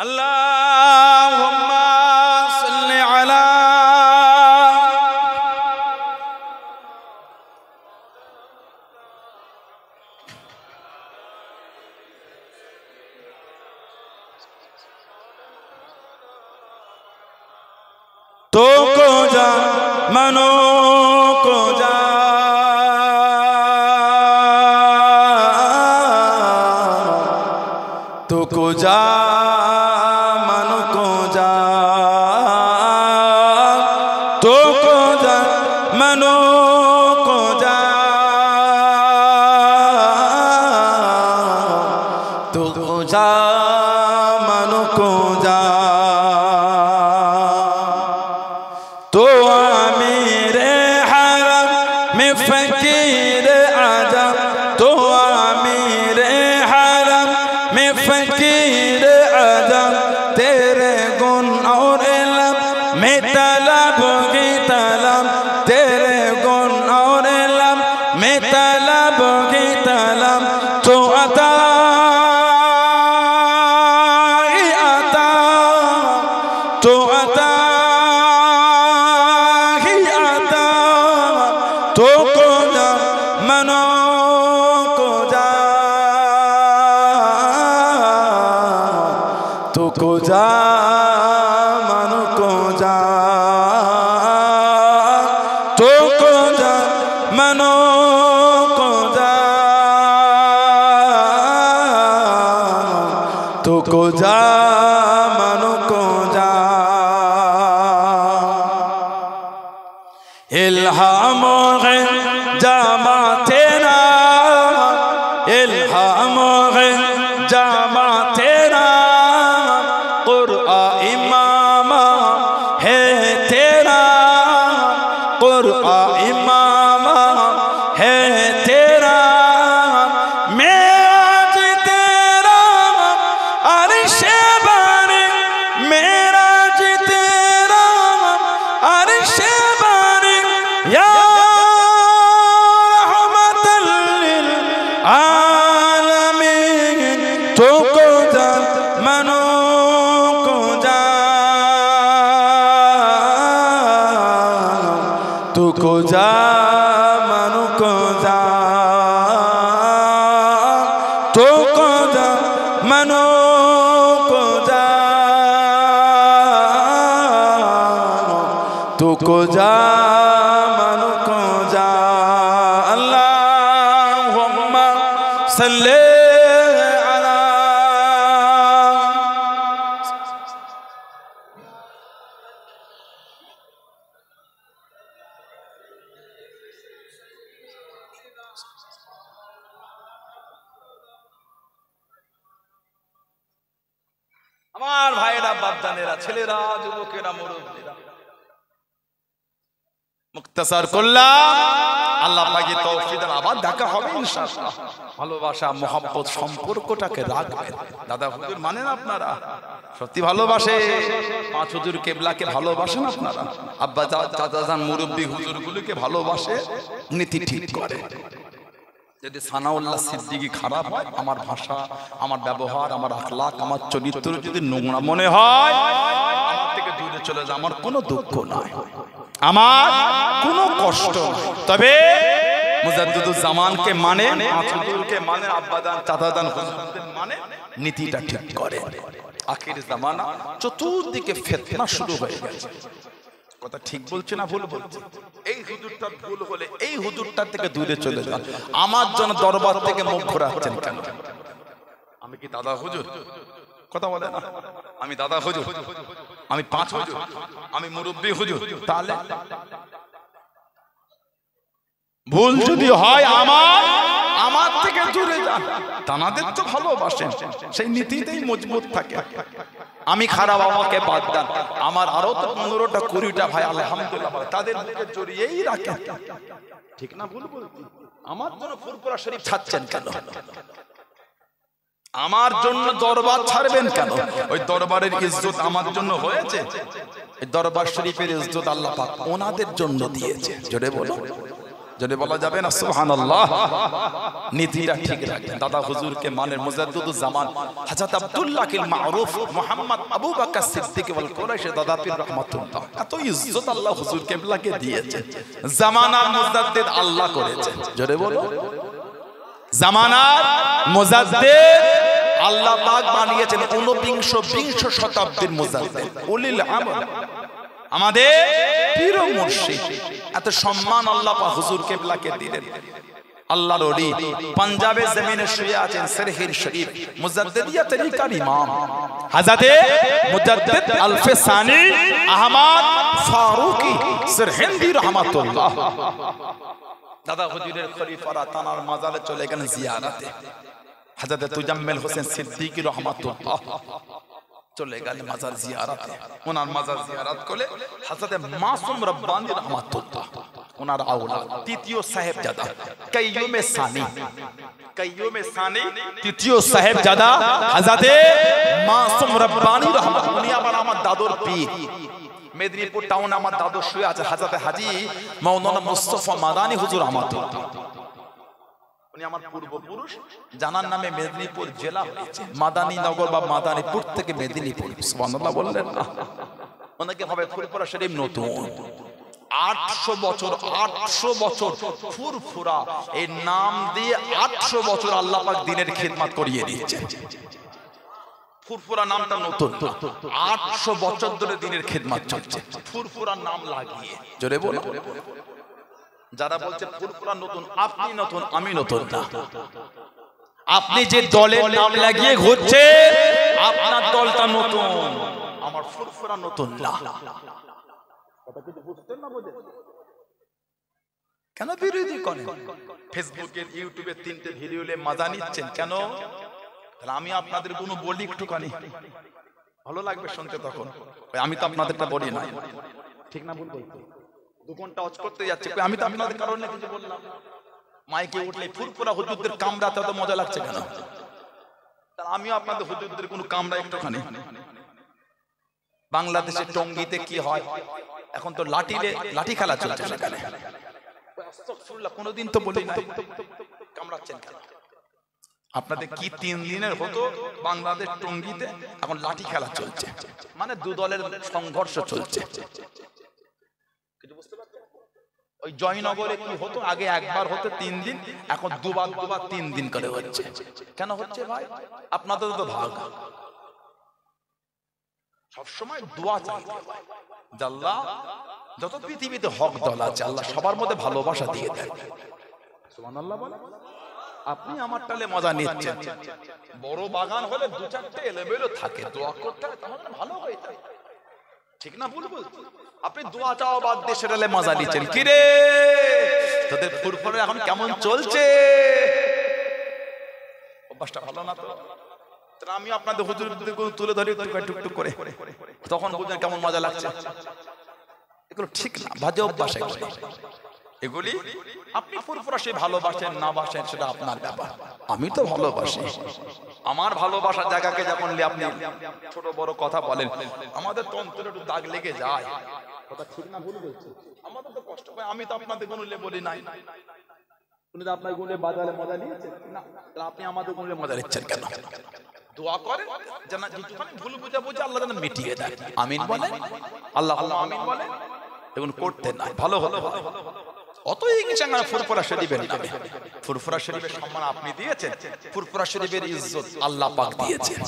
আল্লাহুম্মা সাল্লি আলা তো কো যা মনো কো যা তো কো যা আমার ভাইয়েরা, বাপজানেরা, ছেলেরা, যুবকেরা, মুরব্বীরা, মুক্তাসার করলাম। আল্লাহ পাকে তৌফিক দেন, আবার দেখা হবে ইনশাআল্লাহ। ভালোবাসা, মহব্বত সম্পর্কটাকে রাখবেন। দাদা হুজুর মানেন আপনারা? সত্যি ভালোবাসে? পাঁচ হুজুর কেবলাকে ভালোবাসেন আপনারা? আব্বা চাচা জান মুরব্বী হুজুরগুলোকে ভালোবাসে, নীতি ঠিক করে। যদি সানাউল্লাহ সিদ্দিকী খারাপ হয়, আমার ভাষা, আমার ব্যবহার, আমার আখলাক, আমার চরিত্র যদি নোংরা মনে হয়, আমার থেকে দূরে চলে যায়, আমার কোনো দুঃখ নাই, আমার কোনো কষ্ট নাই। তবে মুজাদ্দিদুজ্জামানকে মানে, পাঁচ হুজুরকে মানে, আব্বাজান চাচাজান হুজুরদের মানে, নীতিটা ঠিক করে। আখির জামানা, চতুর্দিকে ফিতনা শুরু হয়ে গেছে। কথা ঠিক বলছে না ভুল বলছে? এই হুজুরটার ভুল হলে এই হুজুরটার থেকে দূরে চলে যান। আমার জন্য দরবার থেকে মুখ ঘোরাচ্ছেন কেন? আমি কি দাদা হুজুর? কথা বলে না, আমি দাদা হুজুর, আমি পাঁচ হুজুর, আমি মুরব্বী হুজুর। তাহলে ভুল যদি হয় আমার থেকে দূরে যান, তানাদের তো ভালোবাসেন, সেই নীতিতেই মজবুত থাকে। আমি খারাপ, আমাকে বাদ দেন, আমার আরো তো 15টা 20টা ভাই আলহামদুলিল্লাহ তাদের বুকে জড়িয়েই রাখে, ঠিক না ভুল বলছি? আমার জন্য ফুরফুরা শরীফ ছাড়ছেন কেন? আমার জন্য দরবার ছাড়বেন কেন? ওই দরবারের ইজ্জত আমার জন্য হয়েছে, এই দরবার শরীফের ইজ্জত আল্লাহ পাক ওনাদের জন্য দিয়েছে। জোরে বলো, যদি বলা যাবে না সুবহানাল্লাহ। নীতিটা ঠিক রাখবেন। দাদা হুজুরকে মানের মুজাদ্দিদুজ জামান হযরত আব্দুল্লাহ কিল মারুফ মুহাম্মদ আবু বকর সিদ্দিক ওয়াল কুরাইশি দাদা পীর রাহমাতুল্লাহ, এত ইজ্জত আল্লাহ হুজুর কিবলাকে দিয়েছে। জামানার মুজাদ্দিদ আল্লাহ করেছে। জোরে বলো, জামানার মুজাদ্দিদ আল্লাহ পাক বানিয়েছেন 20 শতাব্দীর মুজাদ্দিদ উলিল আমল, আমাদের পীর ও মুর্শিদ। এত সম্মান আল্লাহ পাক হুজুর কিবলাকে দিলেন। আল্লাহর ওলি পাঞ্জাবে জমিনে শুয়ে আছেন, সিরহির শরীফ মুজাদ্দিদিয়া তরিকার ইমাম হযরতে মুজাদ্দিদ আলফে সানি আহমদ ফারুকি সিরহিন্দি রাহমাতুল্লাহ। দাদা হুজুরের খলিফারা তানার মাজারে চলে গেলেন জিয়ারতে। হযরতে তুজাম্মিল হোসেন সিদ্দিকী রাহমাতুল্লাহ চলে গেলেন মাজার জিয়ারতে। ওনার মাজার জিয়ারত করে হযরতে মাসুম রব্বানী রাহমাতুল্লাহ, ওনার আওলাদ তৃতীয় সাহেবজাদা কাইয়ুমে সানি তৃতীয় সাহেবজাদা হযরতে মাসুম রব্বানী রাহমাতুল্লাহ, উনি আবার আমার দাদুর পীর। মেদিনীপুর টাউনে আমার দাদু শুয়ে আছে, হযরতে হাজী মাওলানা মুস্তাফা মাদানী হুজুর রাহমাতুল্লাহ। উনি আমার পূর্বপুরুষ, জানার নামে মেদিনীপুর জেলা হয়েছে, মাদানীনগর বা মাদানীপুর থেকে মেদিনীপুর। সুবহানাল্লাহ বললেন না? ওনাকে হবে ফুরফুরা শরীফ নতুন 800 বছর ফুরফুরা এই নাম দিয়ে 800 বছর আল্লাহ পাক দ্বীনের খিদমত করিয়ে দিয়েছেন। ফুরফুরা নামটা নতুন, 800 বছর ধরে দ্বীনের খিদমত চলছে ফুরফুরা নাম লাগিয়ে। জোরে বলো। যারা বলছে ফুরফুরা নতুন, আপনি নতুন, আমি নতুন না। আপনি যে দলের নাম লাগিয়ে ঘুরছে, আপনার দলটা নতুন, আমার ফুরফুরা নতুন না। কথা কি বুঝছেন না? বুঝেন কেন বিরোধী করেন? ফেসবুকের ইউটিউবে 3টে ভিডিওলে মজা নিচ্ছেন কেন? তাহলে আমি আপনাদের কোনো বলি একটুখানি ভালো লাগবে শুনতে, তখন আমি তো আপনাদেরটা বলি না, ঠিক না ভুল বলছি? 2 ঘন্টা ওয়াজ করতে যাচ্ছে, আমি তো আপনাদের কারণে কিছু বললাম। মাইকে উঠলে ফুরফুরা হুজুরদের কামড়াতে তো মজা লাগছে কেন? তাহলে আমিও আপনাদের হুজুরদের কোনো কামড়া একটুখানি। বাংলাদেশের টঙ্গীতে কি হয় এখন? তো লাঠি খেলা চলছে সেখানে। আস্তাগফিরুল্লাহ, কোনোদিন তো বলি না, কামড়াচ্ছেন কেন? আপনাদের কি 3 দিনের হতো বাংলাদেশ টঙ্গীতে, এখন লাঠি খেলা চলছে, মানে 2 দলের সংঘর্ষ চলছে। ওই জয়নগরে কি হতো আগে? একবার হতো 3 দিন, এখন দুবার 3 দিন করে হচ্ছে। কেন হচ্ছে ভাই? আপনাদের তো ভাগ। সবসময় দোয়া চাইতে হয়, আল্লাহ যত পৃথিবীতে হক দল আছে আল্লাহ সবার মধ্যে ভালোবাসা দিয়ে দেয়। সুবহানাল্লাহ বলে। আপনি আমার টালে মজা নিচ্ছেন, বড় বাগান হলে 2-4টে এলোমেলো থাকে, দোয়া করতে হয় তাহলে ভালো হয়ে যায়, ঠিক না ভুল বলছি? আপনি দোয়া চাও বাদ দিয়ে সেটালে মজা নিচ্ছেন। কি রে তোদের ফুরফুরা এখন কেমন চলছে? অভ্যাসটা ভালো না তো। আমি আপনাদের হুজুরদের তুলে ধরি টুকটুক করে, তখন বুঝলেন কেমন মজা লাগছে। এগুলো ঠিক না, বাজে অভ্যাস এগুলি। আপনি ফুরফুরা সে ভালোবাসেন না বাসেন সেটা আপনার ব্যাপার, আমি তো ভালোবাসি। আমার ভালোবাসার জায়গাকে যখন আপনি ছোট বড় কথা বলেন, আমাদের তন্ত্রে একটু দাগ লেগে যায়। কথা ঠিক না ভুল বলছি? আমাদের তো কষ্ট হয়। আমি তো আপনাদের গুণলে বলি নাই, উনি তো আপনার গুণলে বাজারে মজা নিয়েছেন না, আপনি আমাদের গুণলে মজা নিচ্ছেন কেন? দোয়া করেন যেন যেটুখানি ভুল বুঝাবুঝি আল্লাহ যেন মিটিয়ে দেয়। আমিন বলেন, আল্লাহ আমিন বলেন। এগুলো করতে নাই, ভালো হলো। অত ইংরেজি ফুরফুরা শরীফের নামে, ফুরফুরা শরীফের সম্মান আপনি দিয়েছেন, ফুরফুরা শরীফের ইজ্জত আল্লাহ পাক দিয়েছেন।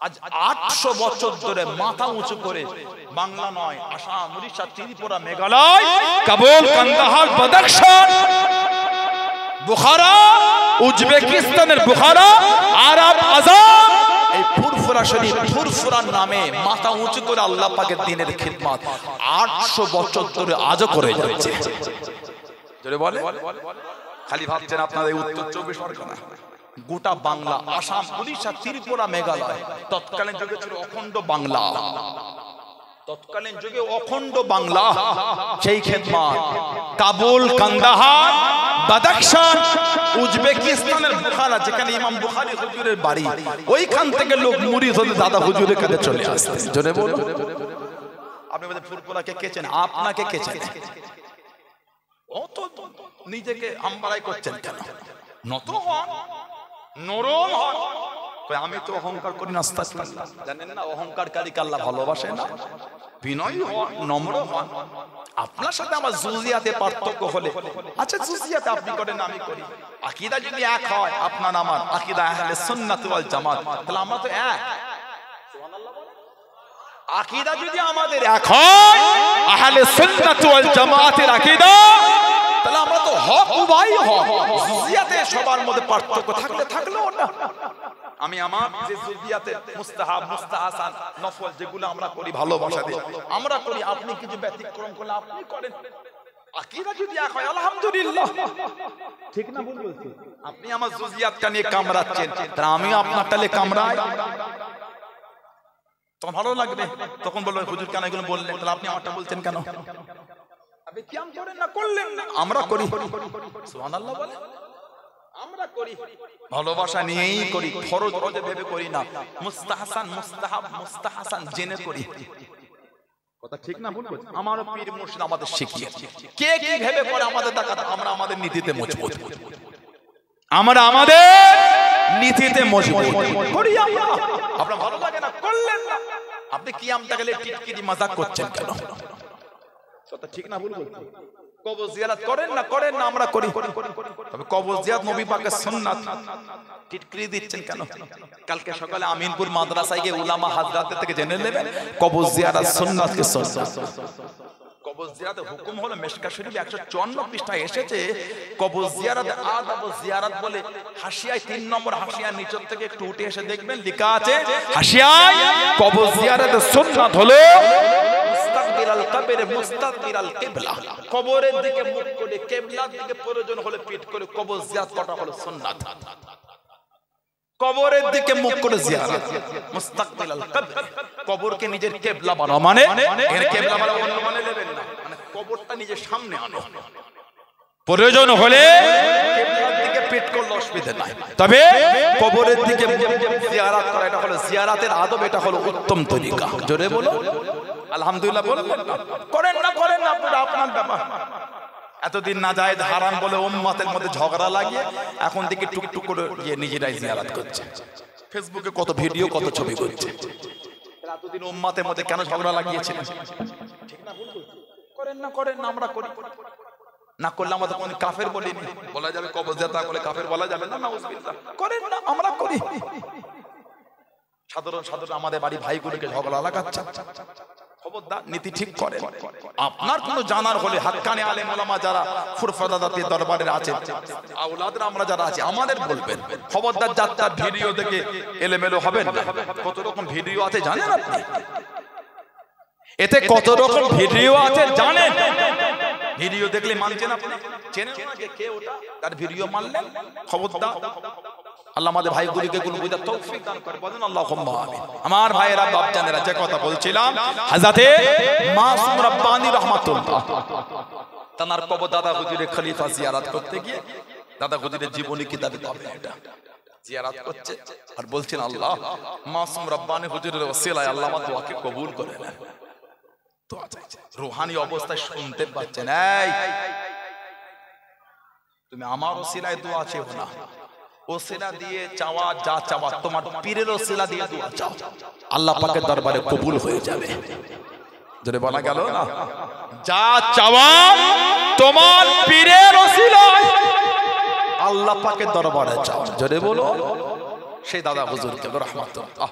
আজ 800 বছর ধরে মাথা উঁচু করে বাংলা নয়, আসাম, উড়িষ্যা, ত্রিপুরা, মেঘালয়, কাবুল, কান্দাহার, বদখশান, বুখারা, উজবেকিস্তানের বুখারা, আরব আজাম, এই ফুরফুরা শরীফ ফুরফুরার নামে মাথা উঁচু করে আল্লাহ পাকের দ্বীনের খিদমত 800 বছর ধরে আজও করে যাচ্ছে। জোরে বলে। খালি ভাবছেন আপনাদের উত্তর 24 পরগনা, গোটা বাংলা, আসাম, উড়িষ্যা, ত্রিপুরা, মেঘালয় তৎকালীন যুগে ছিল অখণ্ড বাংলা। তৎকালীন যুগে অখণ্ড বাংলা, সেই খেদমত কাবুল, কান্দাহার, বাদাখশান, উজবেকিস্তানের বুখারা, যেখানে ইমাম বুখারী হুজুরের বাড়ি, ওইখান থেকে লোক মুরিদ হতে দাদা হুজুরের কাছে চলে আসতে। জোরে বলো। আপনি বলেন ফুরফুরাকে কে চেনে? আপনাকে কে চেনে? অত নিজেকে আমবাড়াই করছেন কেন? নত হন, নরম হন। আমি তো অহংকার করি না, আস্তাগফিরুল্লাহ। জানেন না অহংকারকারীকে আল্লাহ ভালোবাসে না। বিনয়ী হন, নম্র হন। আপনার সাথে আমার জুজিয়াতে পার্থক্য হলে, আচ্ছা জুজিয়াতে আপনি করেন আমি করি, আকীদা যদি এক হয় আপনার আমার, আকীদা আহলে সুন্নাত ওয়াল জামাত, তাহলে আমরা তো এক। সুবহানাল্লাহ বলেন। আকীদা যদি আমাদের এক হয়, আহলে সুন্নাত ওয়াল জামাতের আকীদা, তাহলে আমরা তো হক উভয়ই হক। জুজিয়াতে সবার মধ্যে পার্থক্য থাকলেও না। আমি আমার যে জুজিয়াতে মুস্তাহাব, মুস্তাহাসান, নফল যেগুলো আমরা করি ভালোবাসা দিয়ে আমরা করি, আপনি কিছু ব্যতিক্রম করলে আপনি করেন। আকীদা যদি এক হয় আলহামদুলিল্লাহ, ঠিক না ভুল বলছি? আপনি আমার জুজিয়াতটা নিয়ে কামড়াচ্ছেন, তাহলে আমিও আপনারটা নিয়ে কামড়াই, তখন ভালো লাগবে। তখন বলবেন হুজুর কেন এগুলো বললেন, তাহলে আপনি আমারটা বলছেন কেন? আপনি কিয়াম করেন না, করলেন না, আমরা করি। সুবহানাল্লাহ বলে। আমরা করি ভালোবাসা নিয়েই করি, ফরজ ওয়াজিব ভেবে করি না, মুস্তাহাসান, মুস্তাহাব, মুস্তাহাসান জেনে করি। কথা ঠিক না ভুল বলছি? আমারও পীর মুর্শিদ আমাদের শিখিয়েছে কে কি ভেবে করে আমাদের দেখা, আমরা আমাদের নীতিতে মজবুত, আমরা আমাদের নীতিতে মজবুত করি আমরা। আপনার ভালো লাগে না, করলেন না, আপনি কিয়ামটা গেলে টিটকিরি মাজাক করছেন কেন? কথা ঠিক না ভুল বলছি? কবর জিয়ারত করেন না, আমরা করি। তবে কবর জিয়ারত নবী পাকের সুন্নাত, টিটকিরি দিচ্ছেন কেন? কালকে সকালে আমিনপুর মাদ্রাসায় গিয়ে উলামা হাজরাতের থেকে জেনে নেবেন কবর জিয়ারত সুন্নাত কি সুন্নাত। কবর জিয়ারতের হুকুম হলো মিশকাত শরীফ 154 পৃষ্ঠায় এসেছে। কবর জিয়ারত আদাব জিয়ারত বলে হাসিয়ায় 3 নম্বর হাসিয়ার নিচের থেকে একটু উঠে এসে দেখবেন লেখা আছে হাসিয়ায় কবর জিয়ারতের সুন্নাত হলো মুস্তাকবিরাল কবরে মুস্তাকবিরাল কিবলা, কবরের দিকে মুখ করে কিবলার দিকে প্রয়োজন হলে পিঠ করে কবর জিয়ারত করা হলো সুন্নাত। কবরের দিকে মুখ করে জিয়ারত, মুস্তাকবিরাল কবর, কবরকে নিজের কিবলা বানাও, মানে এর কিবলা মানে অন্য মানে নেবেন না, মানে কবরটা নিজের সামনে আনো, প্রয়োজন হলে কিবলার দিকে পিঠ করলে অসুবিধা নাই, তবে কবরের দিকে জিয়ারত করা এটা হলো জিয়ারতের আদব, এটা হলো উত্তম তরিকা। জোরে বলো আলহামদুলিল্লাহ। বলবেন করেন না পুরো আপনার ব্যাপার। এতদিন না যায় হারাম বলে উম্মতের মধ্যে ঝগড়া লাগিয়ে এখন থেকে টুকটুক করে গিয়ে নিজেরাই জিয়ারত করছে, ফেসবুকে কত ভিডিও কত ছবি করছে। এতদিন উম্মতের মধ্যে কেন ঝগড়া লাগিয়েছিলেন? ঠিক না ভুল? করেন না, আমরা করি। না করলে আমাদের কোন কাফের বলিনি, বলা যাবে কবর জিয়ারত বলে কাফের বলা যাবে না, নাউজুবিল্লাহ। করেন না, আমরা করি। সাধারণ আমাদের বাড়ি ভাইগুলোকে ঝগড়া লাগাচ্ছে, খবরদার নীতি ঠিক করে। আপনার কোনো জানার হলে হাক্কানি আলেম ওলামা যারা ফুরফাদাতে দরবারে আছে, আওলাদরা আমরা যারা আছি, আমাদের বলবেন। খবরদার যাত্রা ভিডিও দেখে এলোমেলো হবেন না। কত রকম ভিডিও আছে জানেন আপনি? এতে কত রকম ভিডিও আছে জানেন? ভিডিও দেখলে মানছেন আপনি? চেনেন না কে ওটা, তার ভিডিও মানলেন? খবরদার। আল্লাহ আমাদের ভাইগুলিকে গুলো বুঝার তৌফিক দান করে, বলেন আল্লাহুম্মা আমিন। আমার ভাইয়েরা বাপজানেরা, যে কথা বলছিলাম, হযরতে মাসুম রাব্বানী রাহমাতুল্লাহ তানার কবর দাদা হুজুরের খলিফা জিয়ারত করতে গিয়ে দাদা হুজুরের জীবনী কিতাবে পাবেন, এটা জিয়ারত করছে আর বলছেন আল্লাহ মাসুম রাব্বানী হুজুরের ওসিলায় আল্লাহ আমার দোয়াকে কবুল করে নেন। দোয়া চাইছে, রূহানি অবস্থায় শুনতে পাচ্ছেন, এই তুমি আমার ওসিলায় দোয়া চেও না, ওসিলা দিয়ে চাওয়া, যা চাওয়া তোমার পীরের ওসিলা দিয়ে দোয়া চাও, আল্লাহ পাকের দরবারে কবুল হয়ে যাবে। যদি বলা গেল না, যা চাওয়া তোমার পীরের ওসিলায় আল্লাহ পাকের দরবারে চাও। যদি বলো সেই দাদা হুজুরকে রাহমাতুল্লাহ,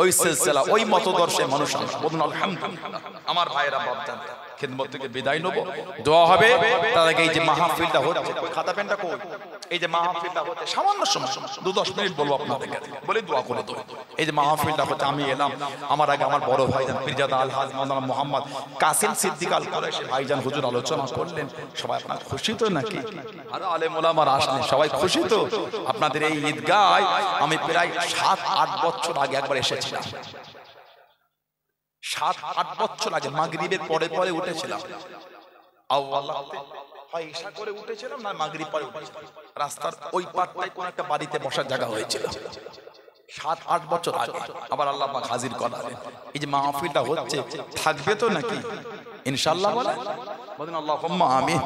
ওই সিলসিলা, ওই মতদর্শে মানুষ আমরা বলুন আলহামদুলিল্লাহ। আমার ভাইয়েরা বাপজান, খিদমত থেকে বিদায় নেব, দোয়া হবে। তার আগে এই যে মাহফিলটা হচ্ছে, খাতা পেনটা কই, এই যে মাহফিলটা হচ্ছে সামান্য সময় 2-10 মিনিট বলবো আপনাদেরকে, বলে দোয়া করে দেবো। এই যে মাহফিলটা হচ্ছে, আমি এলাম, আমার আগে আমার বড় ভাইজান পীরজাদা আলহাজ মাওলানা মোহাম্মদ কাসিম সিদ্দিক আল কুরাইশি ভাইজান হুজুর আলোচনা করলেন। সবাই আপনারা খুশি তো নাকি? আর আলেম ওলামার আসলেন, সবাই খুশি তো? আপনাদের এই ঈদগায় আমি প্রায় 7-8 বছর আগে একবার এসেছিলাম, 7-8 বছর আগে মাগরিবের পরে পরে উঠেছিলাম। হয় ঈশা করে উঠেছিলাম, না মাগরিব পরে উঠেছিলাম। রাস্তার ওই পাটটায় কোন একটা বাড়িতে বসার জায়গা হয়েছিল, 7-8 বছর আগে। আবার আল্লাহ পাক হাজির করালেন। এই যে মাহফিলটা হচ্ছে, থাকবে তো নাকি ইনশাআল্লাহ? বলেন আল্লাহুম্মা আমিন।